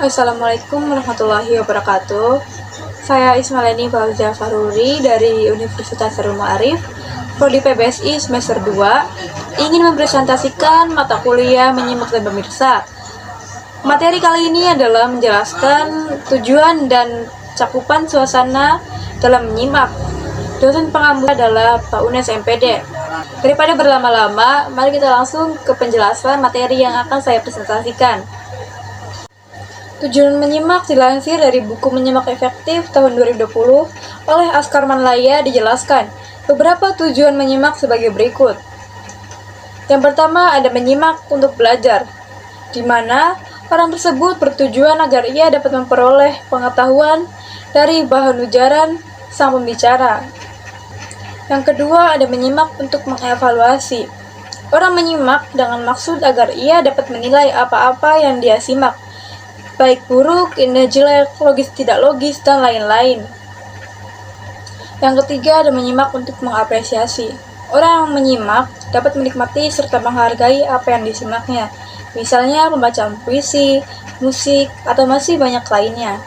Assalamualaikum warahmatullahi wabarakatuh. Saya Ismailani Fauzia Faruri dari Universitas Darul Ma'arif, Prodi PBSI semester 2, ingin mempresentasikan mata kuliah menyimak dan pemirsa. Materi kali ini adalah menjelaskan tujuan dan cakupan suasana dalam menyimak. Dosen pengampu adalah Pak Unes MPD. Daripada berlama-lama, mari kita langsung ke penjelasan materi yang akan saya presentasikan. Tujuan menyimak dilansir dari buku Menyimak Efektif tahun 2020 oleh Askar Manlaya dijelaskan beberapa tujuan menyimak sebagai berikut. Yang pertama ada menyimak untuk belajar, di mana orang tersebut bertujuan agar ia dapat memperoleh pengetahuan dari bahan ujaran sang pembicara. Yang kedua ada menyimak untuk mengevaluasi. Orang menyimak dengan maksud agar ia dapat menilai apa-apa yang dia simak, baik buruk, indah jelek, logis tidak logis, dan lain-lain. Yang ketiga ada menyimak untuk mengapresiasi. Orang yang menyimak dapat menikmati serta menghargai apa yang disimaknya, misalnya pembacaan puisi, musik, atau masih banyak lainnya.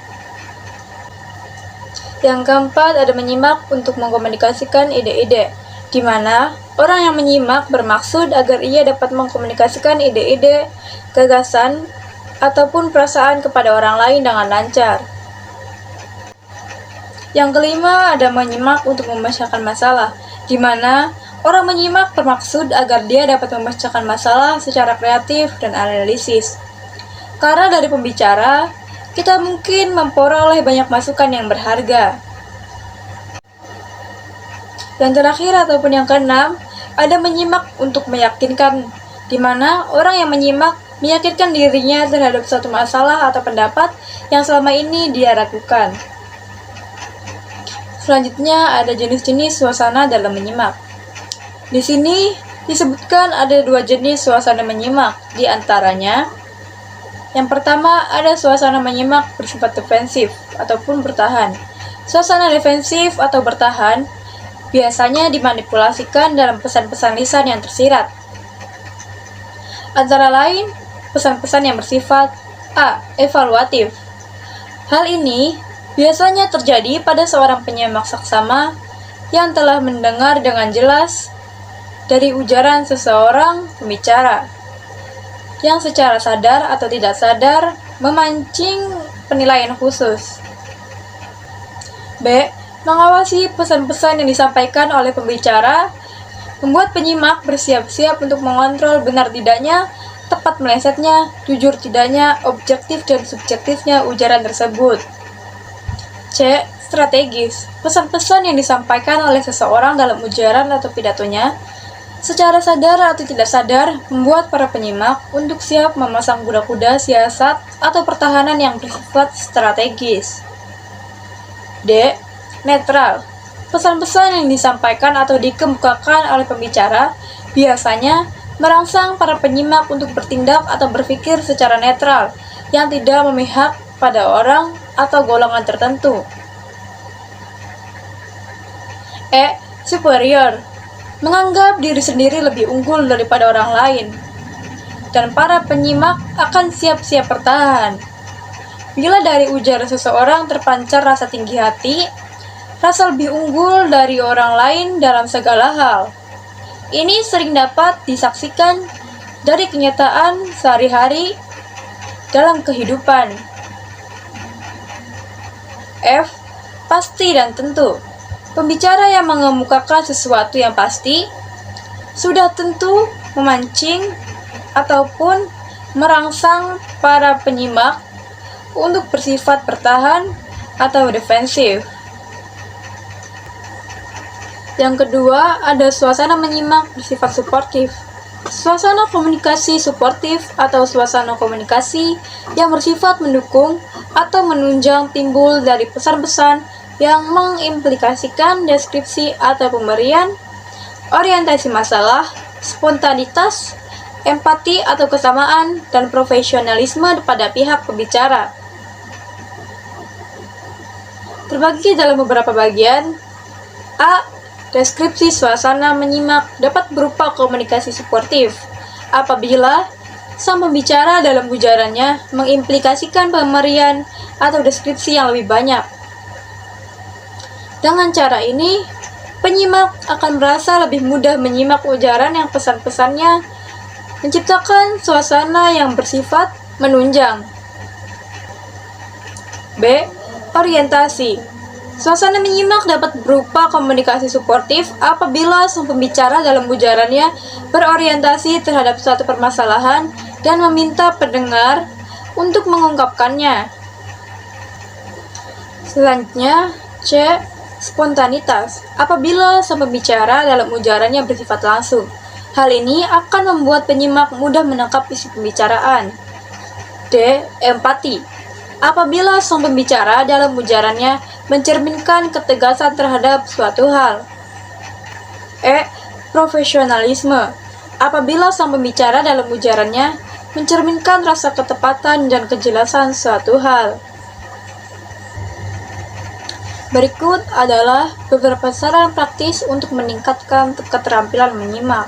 Yang keempat ada menyimak untuk mengkomunikasikan ide-ide, di mana orang yang menyimak bermaksud agar ia dapat mengkomunikasikan ide-ide, gagasan, ataupun perasaan kepada orang lain dengan lancar. Yang kelima ada menyimak untuk memecahkan masalah, di mana orang menyimak bermaksud agar dia dapat memecahkan masalah secara kreatif dan analisis. Karena dari pembicara, kita mungkin memperoleh banyak masukan yang berharga. Yang terakhir ataupun yang keenam, ada menyimak untuk meyakinkan, di mana orang yang menyimak meyakinkan dirinya terhadap suatu masalah atau pendapat yang selama ini dia ragukan. Selanjutnya ada jenis-jenis suasana dalam menyimak. Di sini disebutkan ada dua jenis suasana menyimak, di antaranya yang pertama ada suasana menyimak bersifat defensif ataupun bertahan. Suasana defensif atau bertahan biasanya dimanipulasikan dalam pesan-pesan lisan yang tersirat. Antara lain, pesan-pesan yang bersifat A. Evaluatif. Hal ini biasanya terjadi pada seorang penyimak saksama yang telah mendengar dengan jelas dari ujaran seseorang pembicara, yang secara sadar atau tidak sadar memancing penilaian khusus. B. Mengawasi pesan-pesan yang disampaikan oleh pembicara, membuat penyimak bersiap-siap untuk mengontrol benar tidaknya, tepat melesetnya, jujur tidaknya, objektif dan subjektifnya ujaran tersebut. C. Strategis. Pesan-pesan yang disampaikan oleh seseorang dalam ujaran atau pidatonya secara sadar atau tidak sadar membuat para penyimak untuk siap memasang kuda-kuda siasat atau pertahanan yang bersifat strategis. D. Netral. Pesan-pesan yang disampaikan atau dikemukakan oleh pembicara biasanya merangsang para penyimak untuk bertindak atau berpikir secara netral yang tidak memihak pada orang atau golongan tertentu. E. Superior. Menganggap diri sendiri lebih unggul daripada orang lain, dan para penyimak akan siap-siap bertahan. Bila dari ujar seseorang terpancar rasa tinggi hati, rasa lebih unggul dari orang lain dalam segala hal. Ini sering dapat disaksikan dari kenyataan sehari-hari dalam kehidupan. F. Pasti dan tentu. Pembicara yang mengemukakan sesuatu yang pasti sudah tentu memancing ataupun merangsang para penyimak untuk bersifat bertahan atau defensif. Yang kedua, ada suasana menyimak bersifat suportif. Suasana komunikasi suportif atau suasana komunikasi yang bersifat mendukung atau menunjang timbul dari pesan-pesan yang mengimplikasikan deskripsi atau pemberian, orientasi masalah, spontanitas, empati atau kesamaan, dan profesionalisme pada pihak pembicara. Terbagi dalam beberapa bagian. A. Deskripsi suasana menyimak dapat berupa komunikasi suportif apabila sang pembicara dalam ujarannya mengimplikasikan pemberian atau deskripsi yang lebih banyak. Dengan cara ini, penyimak akan merasa lebih mudah menyimak ujaran yang pesan-pesannya menciptakan suasana yang bersifat menunjang. B. Orientasi. Suasana menyimak dapat berupa komunikasi suportif apabila sang pembicara dalam ujarannya berorientasi terhadap suatu permasalahan dan meminta pendengar untuk mengungkapkannya. Selanjutnya, C. Spontanitas. Apabila sang pembicara dalam ujarannya bersifat langsung, hal ini akan membuat penyimak mudah menangkap isi pembicaraan. D. Empati. Apabila sang pembicara dalam ujarannya mencerminkan ketegasan terhadap suatu hal. E. Profesionalisme. Apabila sang pembicara dalam ujarannya mencerminkan rasa ketepatan dan kejelasan suatu hal. Berikut adalah beberapa saran praktis untuk meningkatkan keterampilan menyimak.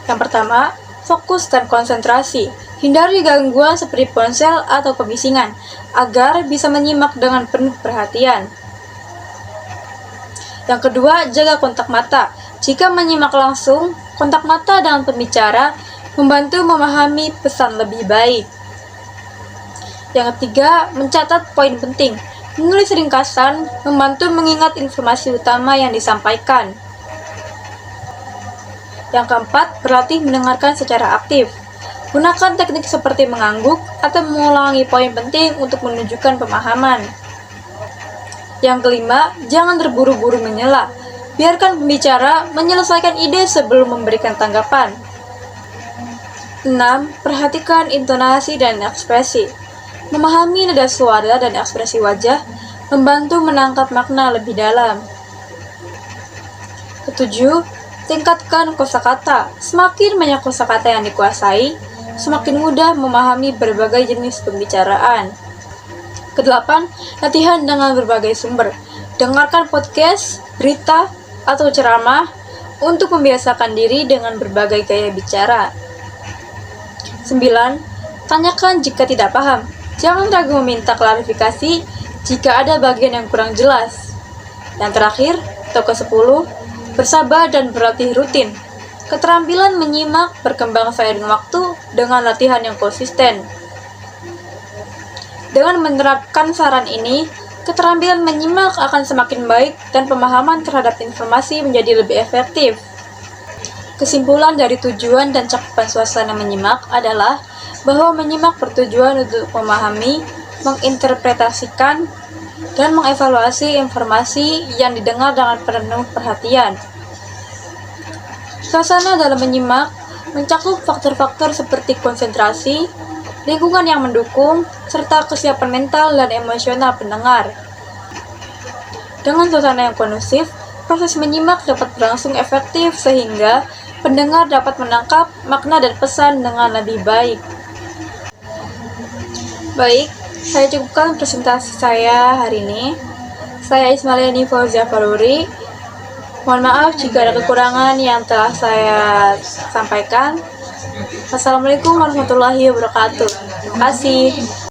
Yang pertama, fokus dan konsentrasi. Hindari gangguan seperti ponsel atau pembisingan, agar bisa menyimak dengan penuh perhatian. Yang kedua, jaga kontak mata. Jika menyimak langsung, kontak mata dengan pembicara membantu memahami pesan lebih baik. Yang ketiga, mencatat poin penting. Menulis ringkasan membantu mengingat informasi utama yang disampaikan. Yang keempat, berlatih mendengarkan secara aktif. Gunakan teknik seperti mengangguk atau mengulangi poin penting untuk menunjukkan pemahaman. Yang kelima, jangan terburu-buru menyela. Biarkan pembicara menyelesaikan ide sebelum memberikan tanggapan. 6. Perhatikan intonasi dan ekspresi. Memahami nada suara dan ekspresi wajah membantu menangkap makna lebih dalam. 7. Tingkatkan kosakata. Semakin banyak kosakata yang dikuasai, semakin mudah memahami berbagai jenis pembicaraan. 8. Latihan dengan berbagai sumber. Dengarkan podcast, berita, atau ceramah untuk membiasakan diri dengan berbagai gaya bicara. 9. Tanyakan jika tidak paham. Jangan ragu meminta klarifikasi jika ada bagian yang kurang jelas. Yang terakhir, atau ke-10, bersabar dan berlatih rutin. Keterampilan menyimak berkembang seiring waktu dengan latihan yang konsisten. Dengan menerapkan saran ini, keterampilan menyimak akan semakin baik dan pemahaman terhadap informasi menjadi lebih efektif. Kesimpulan dari tujuan dan cakupan suasana menyimak adalah bahwa menyimak bertujuan untuk memahami, menginterpretasikan, dan mengevaluasi informasi yang didengar dengan penuh perhatian. Suasana dalam menyimak mencakup faktor-faktor seperti konsentrasi, lingkungan yang mendukung, serta kesiapan mental dan emosional pendengar. Dengan suasana yang kondusif, proses menyimak dapat berlangsung efektif sehingga pendengar dapat menangkap makna dan pesan dengan lebih baik. Baik, saya cukupkan presentasi saya hari ini. Saya Ismailiani Fauzia Faruri. Mohon maaf jika ada kekurangan yang telah saya sampaikan. Wassalamualaikum warahmatullahi wabarakatuh. Terima kasih.